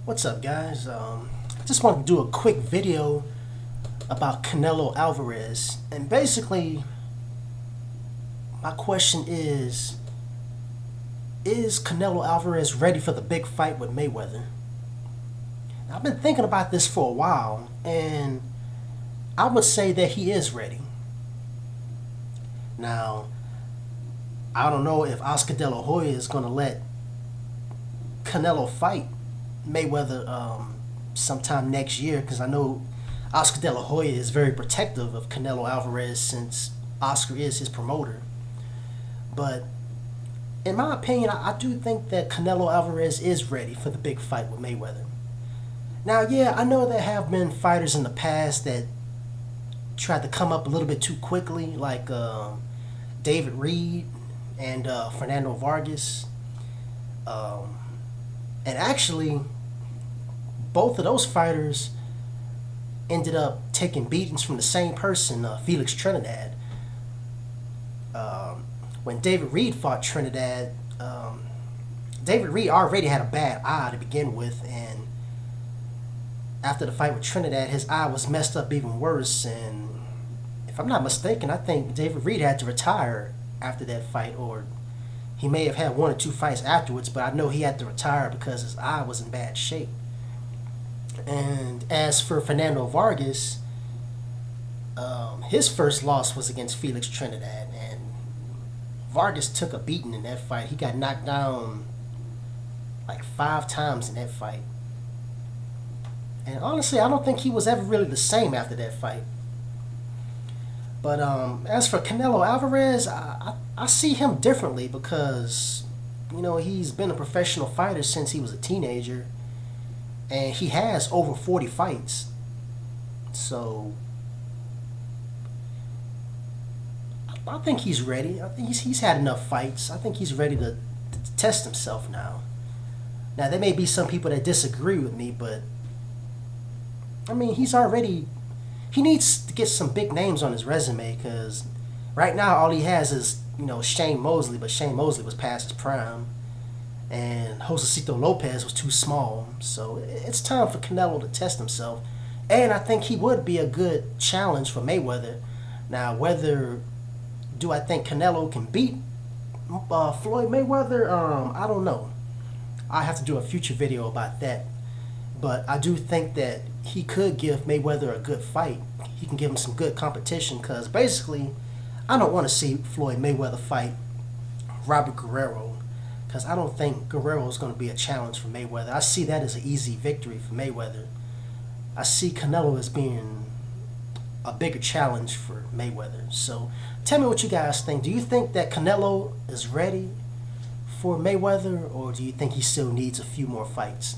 What's up, guys? I just wanted to do a quick video about Canelo Alvarez, and basically my question is Canelo Alvarez ready for the big fight with Mayweather? Now, I've been thinking about this for a while, and I would say that he is ready. Now, I don't know if Oscar De La Hoya is going to let Canelo fight Mayweather sometime next year, because I know Oscar De La Hoya is very protective of Canelo Alvarez since Oscar is his promoter. But in my opinion, I do think that Canelo Alvarez is ready for the big fight with Mayweather. Now, yeah, I know there have been fighters in the past that tried to come up a little bit too quickly, like David Reed and Fernando Vargas. And actually, both of those fighters ended up taking beatings from the same person, Felix Trinidad. When David Reed fought Trinidad, David Reed already had a bad eye to begin with, and after the fight with Trinidad, his eye was messed up even worse. And if I'm not mistaken, I think David Reed had to retire after that fight, or he may have had one or two fights afterwards, but I know he had to retire because his eye was in bad shape. And as for Fernando Vargas, his first loss was against Felix Trinidad, and Vargas took a beating in that fight. He got knocked down like 5 times in that fight. And honestly, I don't think he was ever really the same after that fight. But as for Canelo Alvarez, I see him differently because, you know, he's been a professional fighter since he was a teenager, and he has over 40 fights. So I think he's ready. I think he's had enough fights. I think he's ready to test himself now. Now, there may be some people that disagree with me, but I mean, he needs to get some big names on his resume, because right now all he has is, you know, Shane Mosley, but Shane Mosley was past his prime, and Josecito Lopez was too small. So it's time for Canelo to test himself, and I think he would be a good challenge for Mayweather. Now, whether do I think Canelo can beat Floyd Mayweather, I don't know. I have to do a future video about that. But I do think that he could give Mayweather a good fight. He can give him some good competition, because basically, I don't want to see Floyd Mayweather fight Robert Guerrero, because I don't think Guerrero is going to be a challenge for Mayweather. I see that as an easy victory for Mayweather. I see Canelo as being a bigger challenge for Mayweather. So tell me what you guys think. Do you think that Canelo is ready for Mayweather, or do you think he still needs a few more fights?